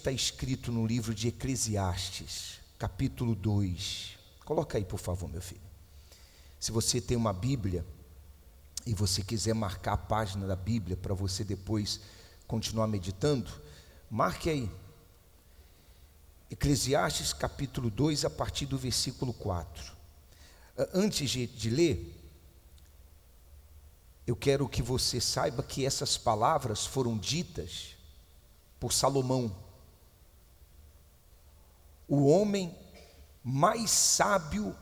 está escrito no livro de Eclesiastes, capítulo 2. Coloca aí, por favor, meu filho. Se você tem uma Bíblia e você quiser marcar a página da Bíblia para você depois continuar meditando, marque aí. Eclesiastes capítulo 2, a partir do versículo 4. Antes de ler, eu quero que você saiba que essas palavras foram ditas por Salomão, o homem mais sábio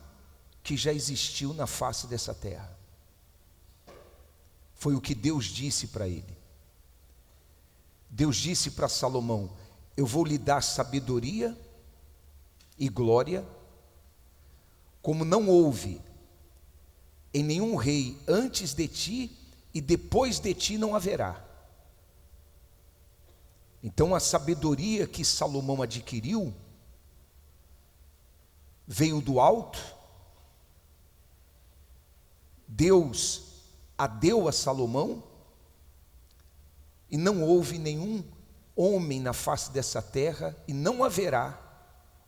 que já existiu na face dessa terra. Foi o que Deus disse para ele. Deus disse para Salomão: eu vou lhe dar sabedoria e glória, como não houve em nenhum rei antes de ti, e depois de ti não haverá. Então a sabedoria que Salomão adquiriu veio do alto. Deus a deu a Salomão, e não houve nenhum homem na face dessa terra, e não haverá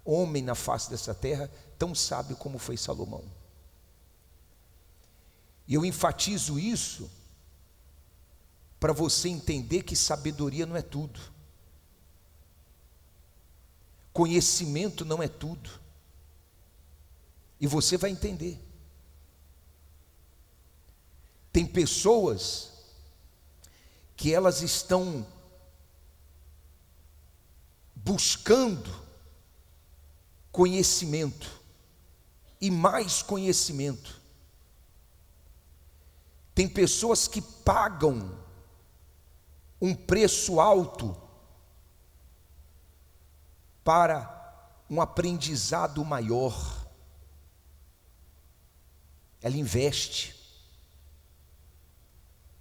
homem na face dessa terra tão sábio como foi Salomão. E eu enfatizo isso para você entender que sabedoria não é tudo, conhecimento não é tudo, e você vai entender. Tem pessoas que elas estão buscando conhecimento e mais conhecimento. Tem pessoas que pagam um preço alto para um aprendizado maior. Ela investe.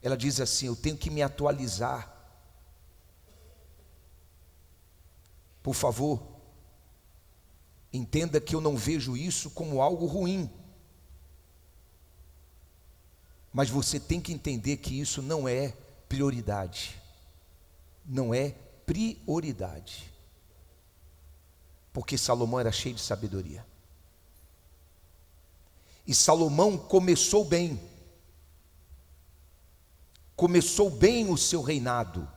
Ela diz assim: eu tenho que me atualizar. Por favor, entenda que eu não vejo isso como algo ruim. Mas você tem que entender que isso não é prioridade. Não é prioridade. Porque Salomão era cheio de sabedoria. E Salomão começou bem. Começou bem o seu reinado.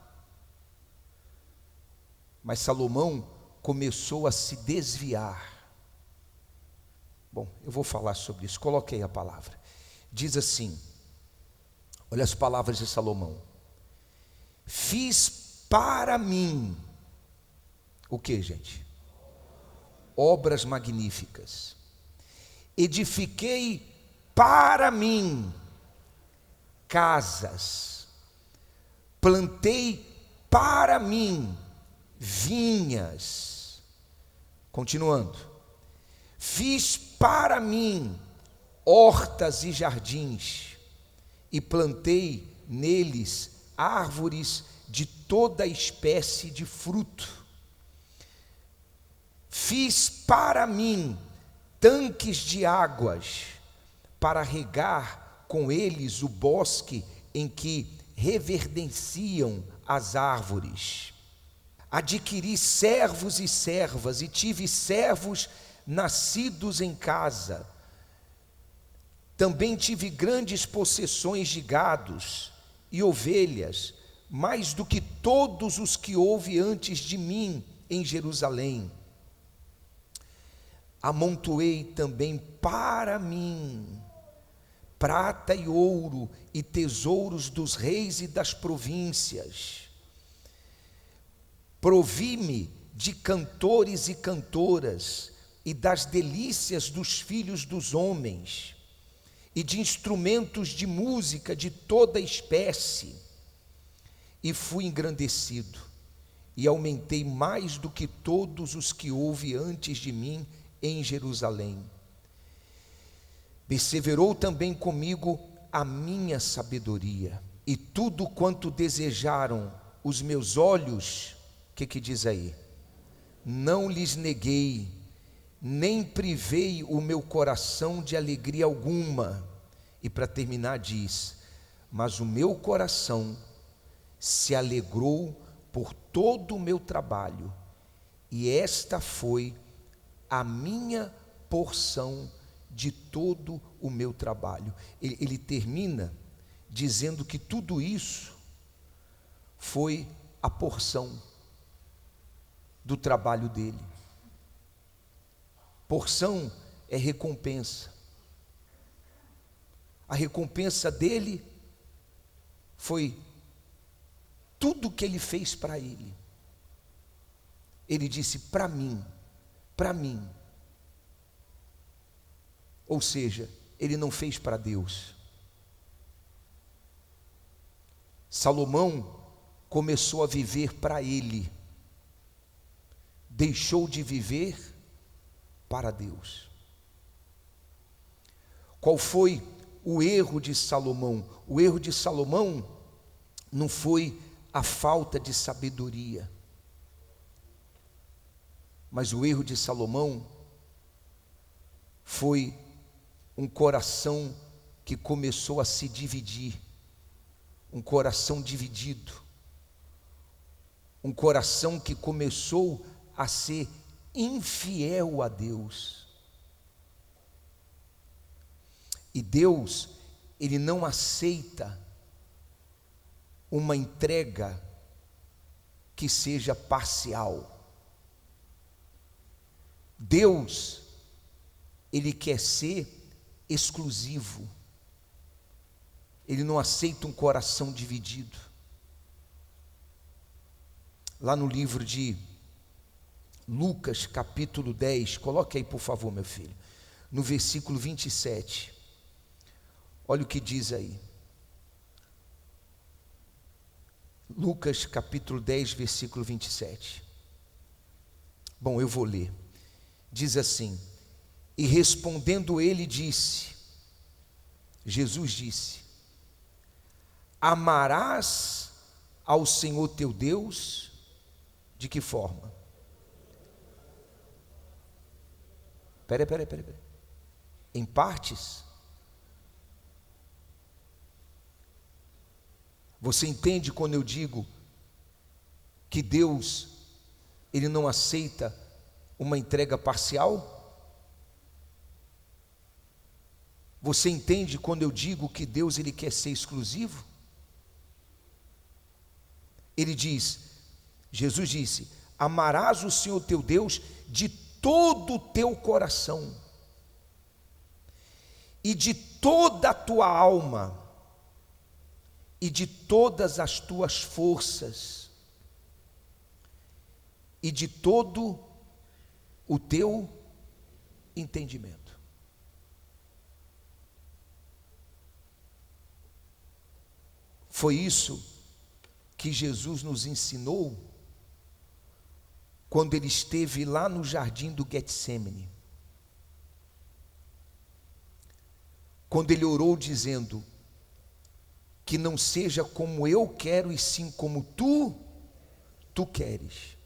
Mas Salomão começou a se desviar. Bom, eu vou falar sobre isso. Coloquei a palavra. Diz assim, olha as palavras de Salomão: fiz para mim o que, gente? Obras magníficas. Edifiquei para mim casas. Plantei para mim vinhas. Continuando. Fiz para mim hortas e jardins, e plantei neles árvores de toda espécie de fruto. Fiz para mim tanques de águas, para regar com eles o bosque em que reverdenciam as árvores. Adquiri servos e servas, e tive servos nascidos em casa. Também tive grandes possessões de gados e ovelhas, mais do que todos os que houve antes de mim em Jerusalém. Amontoei também para mim prata e ouro e tesouros dos reis e das províncias. Provi-me de cantores e cantoras, e das delícias dos filhos dos homens, e de instrumentos de música de toda espécie, e fui engrandecido, e aumentei mais do que todos os que houve antes de mim em Jerusalém. Perseverou também comigo a minha sabedoria, e tudo quanto desejaram os meus olhos, o que diz aí? Não lhes neguei, nem privei o meu coração de alegria alguma. E para terminar diz: mas o meu coração se alegrou por todo o meu trabalho, e esta foi a minha porção de todo o meu trabalho. Ele termina dizendo que tudo isso foi a porção do trabalho dele. Porção é recompensa. A recompensa dele foi tudo que ele fez para ele. Ele disse: para mim, para mim. Ou seja, ele não fez para Deus. Salomão começou a viver para ele, deixou de viver para Deus. Qual foi o erro de Salomão? O erro de Salomão não foi a falta de sabedoria, mas o erro de Salomão foi um coração que começou a se dividir, um coração dividido, um coração que começou a ser infiel a Deus. E Deus, Ele não aceita uma entrega que seja parcial. Deus, Ele quer ser exclusivo. Ele não aceita um coração dividido. Lá no livro de Lucas, capítulo 10, coloque aí por favor, meu filho, no versículo 27, olha o que diz aí. Lucas capítulo 10, versículo 27. Bom, eu vou ler. Diz assim: e respondendo ele disse, Jesus disse: amarás ao Senhor teu Deus, de que forma? Peraí. Em partes? Você entende quando eu digo que Deus, Ele não aceita uma entrega parcial? Você entende quando eu digo que Deus, Ele quer ser exclusivo? Ele diz, Jesus disse: amarás o Senhor teu Deus de todo o teu coração e de toda a tua alma e de todas as tuas forças e de todo o teu entendimento. Foi isso que Jesus nos ensinou quando Ele esteve lá no jardim do Getsêmani. Quando Ele orou dizendo: que não seja como eu quero, e sim como tu queres.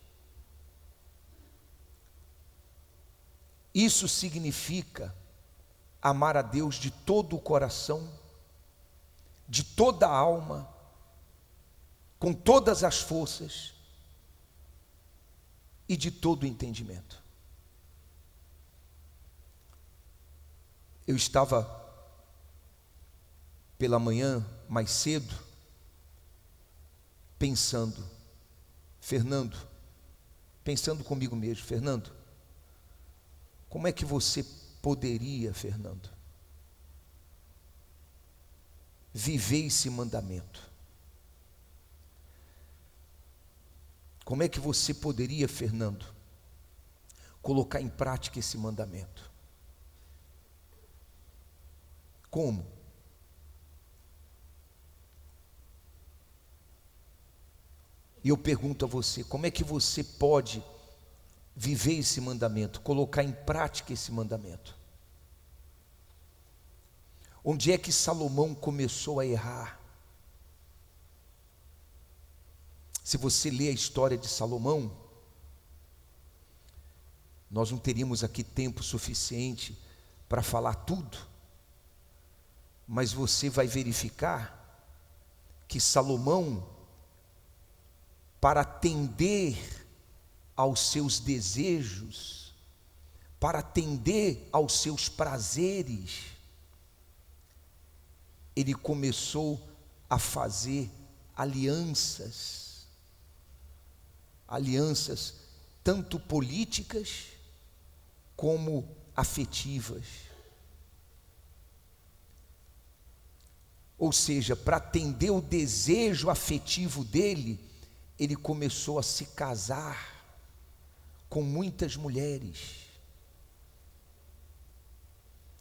Isso significa amar a Deus de todo o coração, de toda a alma, com todas as forças e de todo o entendimento. Eu estava pela manhã, mais cedo, pensando, pensando comigo mesmo, Fernando, como é que você poderia, Fernando, viver esse mandamento? Como é que você poderia, Fernando, colocar em prática esse mandamento? Como? E eu pergunto a você, como é que você pode viver esse mandamento, colocar em prática esse mandamento? Onde é que Salomão começou a errar? Se você ler a história de Salomão, nós não teríamos aqui tempo suficiente para falar tudo, mas você vai verificar que Salomão, para atender aos seus desejos, para atender aos seus prazeres, ele começou a fazer alianças tanto políticas como afetivas. Ou seja, para atender o desejo afetivo dele, ele começou a se casar com muitas mulheres.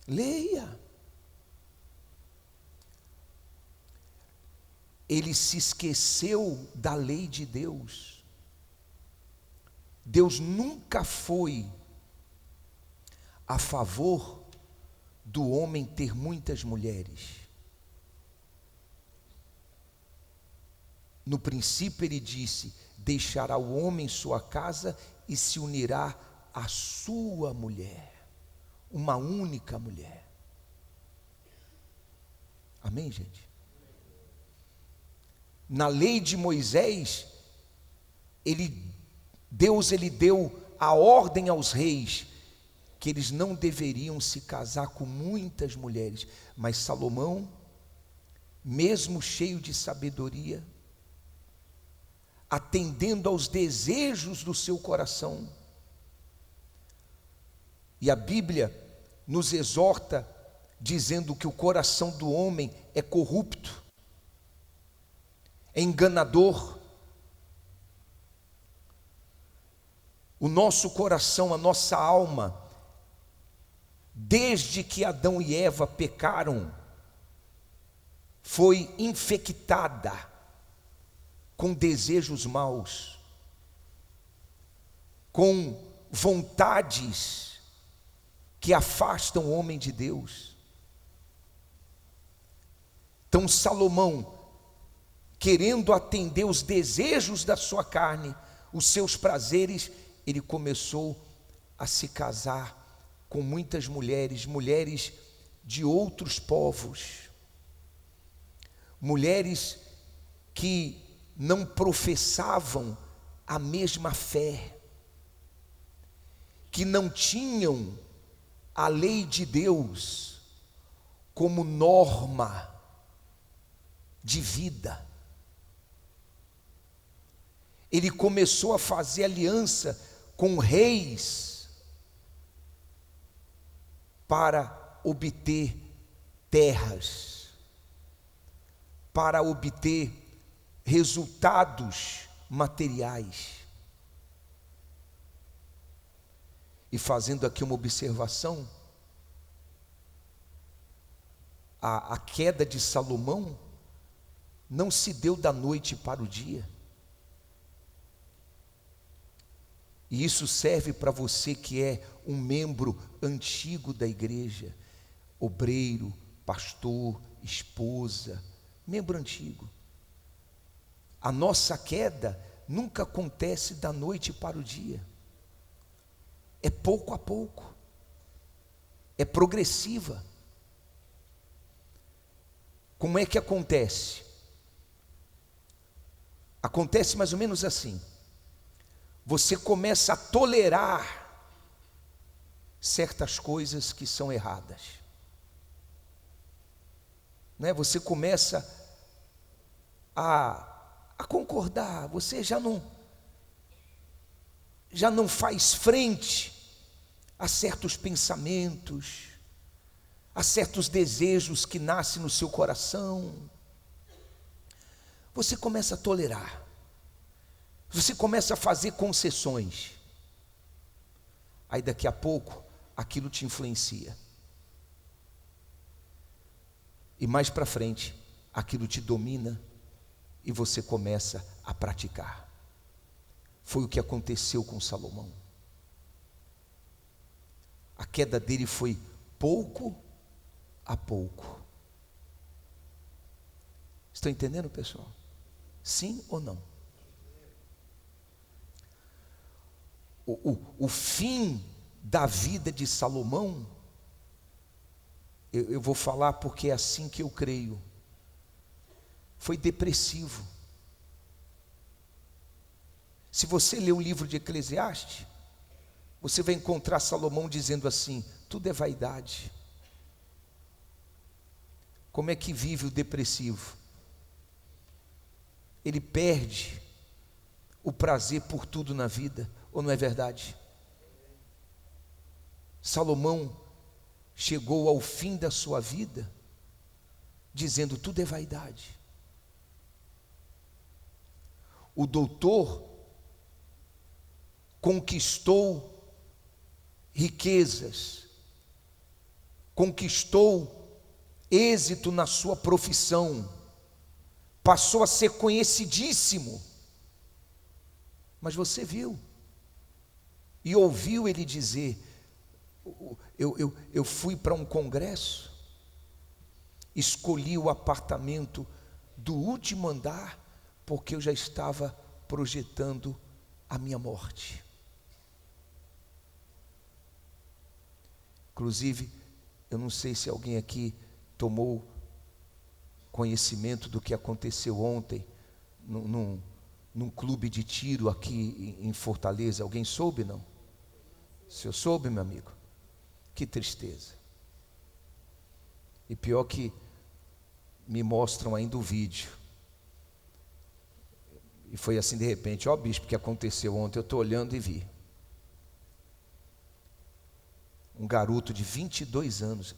Leia. Ele se esqueceu da lei de Deus. Deus nunca foi a favor do homem ter muitas mulheres. No princípio ele disse: deixará o homem sua casa e se unirá à sua mulher, uma única mulher. Amém, gente? Na lei de Moisés, Deus deu a ordem aos reis que eles não deveriam se casar com muitas mulheres, mas Salomão, mesmo cheio de sabedoria, atendendo aos desejos do seu coração, e a Bíblia nos exorta dizendo que o coração do homem é corrupto, é enganador. O nosso coração, a nossa alma, desde que Adão e Eva pecaram, foi infectada com desejos maus, com vontades que afastam o homem de Deus. Então Salomão, querendo atender os desejos da sua carne, os seus prazeres, ele começou a se casar com muitas mulheres, mulheres de outros povos, mulheres que não professavam a mesma fé, que não tinham a lei de Deus como norma de vida. Ele começou a fazer aliança com reis para obter terras, para obter resultados materiais. E fazendo aqui uma observação, a queda de Salomão não se deu da noite para o dia. E isso serve para você que é um membro antigo da igreja, obreiro, pastor, esposa, membro antigo. A nossa queda nunca acontece da noite para o dia. É pouco a pouco. É progressiva. Como é que acontece? Acontece mais ou menos assim. Você começa a tolerar certas coisas que são erradas, né? Você começa a concordar, você já não faz frente a certos pensamentos, a certos desejos que nascem no seu coração. Você começa a tolerar. Você começa a fazer concessões. Aí daqui a pouco, aquilo te influencia. E mais para frente, aquilo te domina e você começa a praticar. Foi o que aconteceu com Salomão. A queda dele foi pouco a pouco. Estão entendendo, pessoal? Sim ou não? O fim da vida de Salomão, eu vou falar porque é assim que eu creio, foi depressivo. Se você ler o livro de Eclesiastes, você vai encontrar Salomão dizendo assim: tudo é vaidade. Como é que vive o depressivo? Ele perde o prazer por tudo na vida, ou não é verdade? Salomão chegou ao fim da sua vida dizendo: tudo é vaidade. O doutor conquistou riquezas, conquistou êxito na sua profissão, passou a ser conhecidíssimo. Mas você viu e ouviu ele dizer: eu fui para um congresso, escolhi o apartamento do último andar, porque eu já estava projetando a minha morte. Inclusive, eu não sei se alguém aqui tomou conhecimento do que aconteceu ontem num clube de tiro aqui em Fortaleza. Alguém soube, não? O senhor soube, meu amigo? Que tristeza. E pior que me mostram ainda o vídeo. E foi assim de repente: ó, bispo, que aconteceu ontem, eu estou olhando e vi. Um garoto de 22 anos,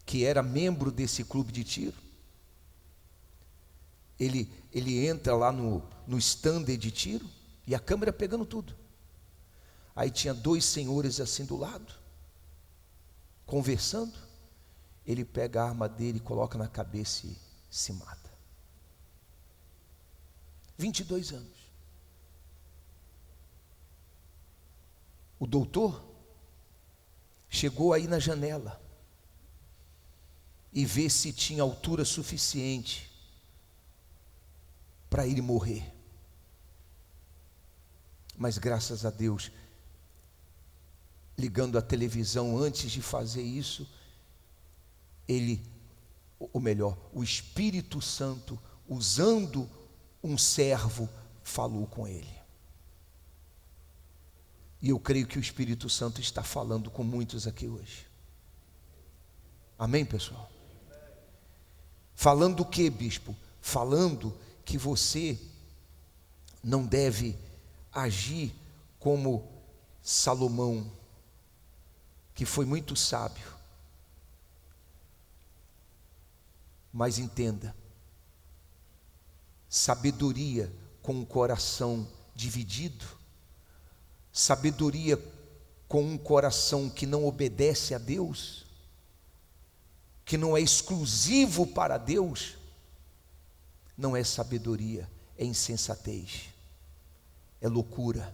que era membro desse clube de tiro. Ele entra lá no stander de tiro e a câmera pegando tudo. Aí tinha dois senhores assim do lado, conversando. Ele pega a arma dele, coloca na cabeça e se mata. 22 anos. O doutor chegou aí na janela e vê se tinha altura suficiente para ele morrer. Mas graças a Deus, ligando a televisão antes de fazer isso, o Espírito Santo, usando um servo, falou com ele. E eu creio que o Espírito Santo está falando com muitos aqui hoje. Amém, pessoal? Falando o que, bispo? Falando que você não deve agir como Salomão, que foi muito sábio. Mas entenda, sabedoria com o coração dividido, sabedoria com um coração que não obedece a Deus, que não é exclusivo para Deus, não é sabedoria, é insensatez, é loucura.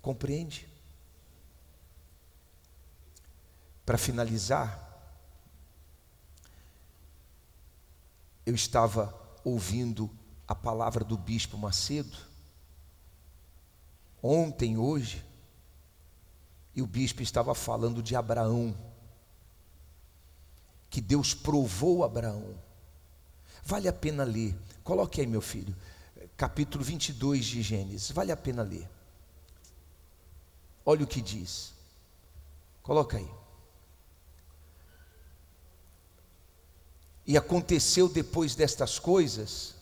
Compreende? Para finalizar, eu estava ouvindo a palavra do bispo Macedo, ontem, hoje, e o bispo estava falando de Abraão, que Deus provou Abraão. Vale a pena ler, coloque aí, meu filho, capítulo 22 de Gênesis, vale a pena ler. Olha o que diz, coloca aí. E aconteceu depois destas coisas,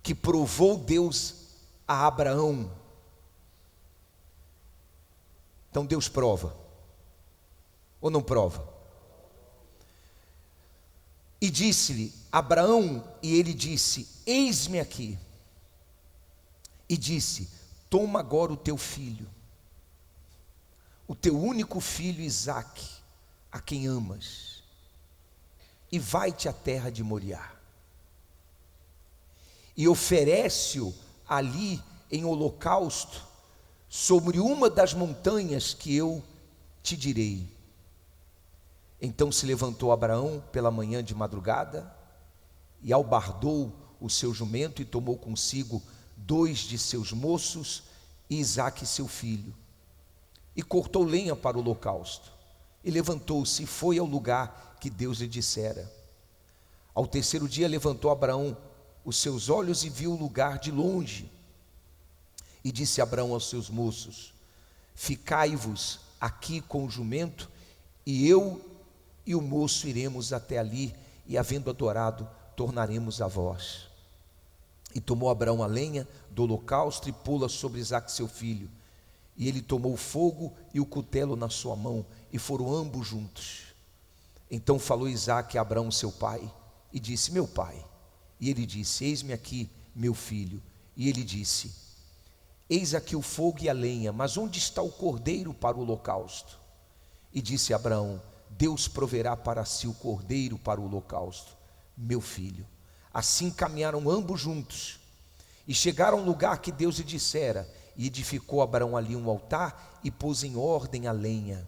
que provou Deus a Abraão. Então Deus prova, ou não prova? E disse-lhe Abraão, e ele disse: eis-me aqui. E disse: toma agora o teu filho, o teu único filho Isaque, a quem amas, e vai-te à terra de Moriá, e oferece-o ali em holocausto sobre uma das montanhas que eu te direi. Então se levantou Abraão pela manhã de madrugada, e albardou o seu jumento, e tomou consigo 2 de seus moços e Isaque seu filho, e cortou lenha para o holocausto, e levantou-se e foi ao lugar que Deus lhe dissera. Ao terceiro dia levantou Abraão os seus olhos e viu o lugar de longe. E disse Abraão aos seus moços: ficai-vos aqui com o jumento, e eu e o moço iremos até ali, e havendo adorado, tornaremos a vós. E tomou Abraão a lenha do holocausto e pô-la sobre Isaque seu filho. E ele tomou o fogo e o cutelo na sua mão, e foram ambos juntos. Então falou Isaque a Abraão seu pai, e disse: meu pai. E ele disse: eis-me aqui, meu filho. E ele disse: eis aqui o fogo e a lenha, mas onde está o cordeiro para o holocausto? E disse Abraão: Deus proverá para si o cordeiro para o holocausto, meu filho. Assim caminharam ambos juntos, e chegaram ao lugar que Deus lhe dissera, e edificou Abraão ali um altar, e pôs em ordem a lenha,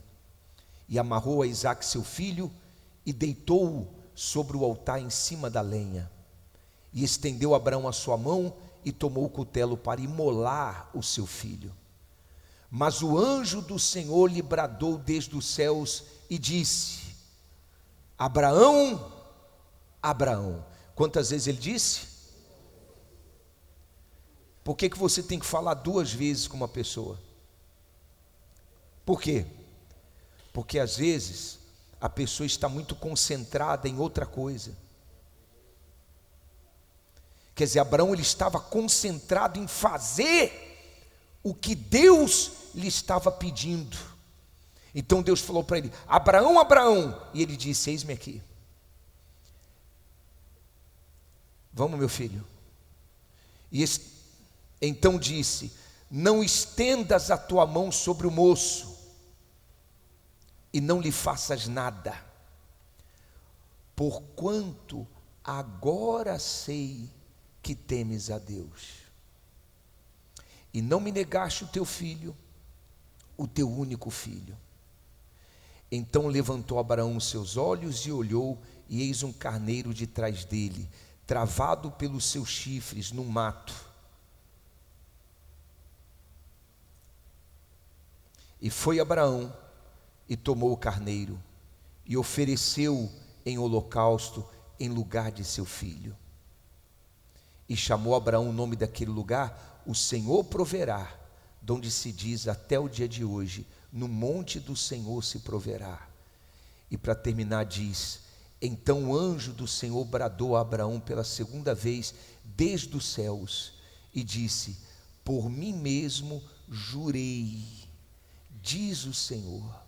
e amarrou a Isaque seu filho, e deitou-o sobre o altar em cima da lenha. E estendeu Abraão a sua mão, e tomou o cutelo para imolar o seu filho. Mas o anjo do Senhor lhe bradou desde os céus, e disse: Abraão, Abraão. Quantas vezes ele disse? Por que você tem que falar duas vezes com uma pessoa? Por quê? Porque às vezes a pessoa está muito concentrada em outra coisa. Quer dizer, Abraão ele estava concentrado em fazer o que Deus lhe estava pedindo. Então Deus falou para ele: Abraão, Abraão. E ele disse: eis-me aqui. Vamos, meu filho. E então disse: não estendas a tua mão sobre o moço, e não lhe faças nada, porquanto agora sei que temes a Deus, e não me negaste o teu filho, o teu único filho. Então levantou Abraão os seus olhos e olhou, e eis um carneiro de trás dele, travado pelos seus chifres no mato. E foi Abraão e tomou o carneiro e ofereceu em holocausto em lugar de seu filho. E chamou Abraão o nome daquele lugar: o Senhor proverá, donde se diz até o dia de hoje: no monte do Senhor se proverá. E para terminar diz: então o anjo do Senhor bradou a Abraão pela segunda vez desde os céus e disse: por mim mesmo jurei, diz o Senhor.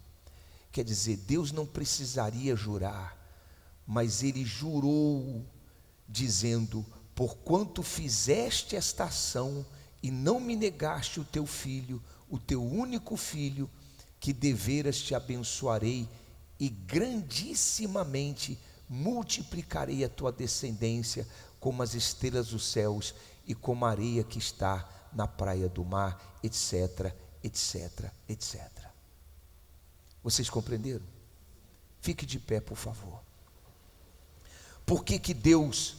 Quer dizer, Deus não precisaria jurar, mas ele jurou, dizendo: porquanto fizeste esta ação e não me negaste o teu filho, o teu único filho, que deveras te abençoarei, e grandissimamente multiplicarei a tua descendência como as estrelas dos céus e como a areia que está na praia do mar, etc, etc, etc. Vocês compreenderam? Fique de pé, por favor. Por que Deus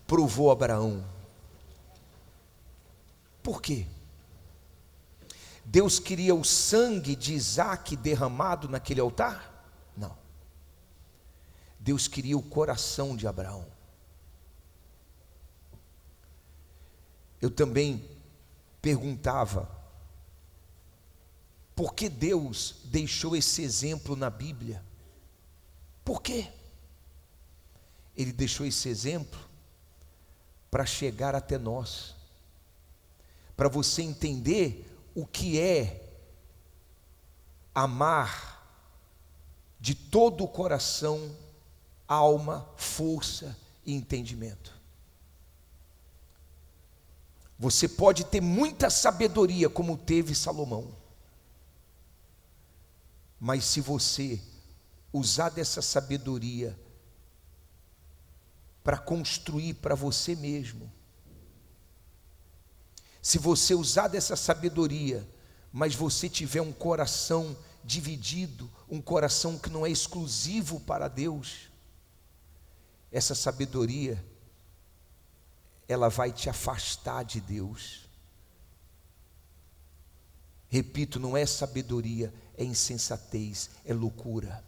provou Abraão? Por quê? Deus queria o sangue de Isaque derramado naquele altar? Não. Deus queria o coração de Abraão. Eu também perguntava: por que Deus deixou esse exemplo na Bíblia? Por quê? Ele deixou esse exemplo para chegar até nós, para você entender o que é amar de todo o coração, alma, força e entendimento. Você pode ter muita sabedoria como teve Salomão, mas se você usar dessa sabedoria para construir para você mesmo, se você usar dessa sabedoria, mas você tiver um coração dividido, um coração que não é exclusivo para Deus, essa sabedoria, ela vai te afastar de Deus. Repito, não é sabedoria, é insensatez, é loucura.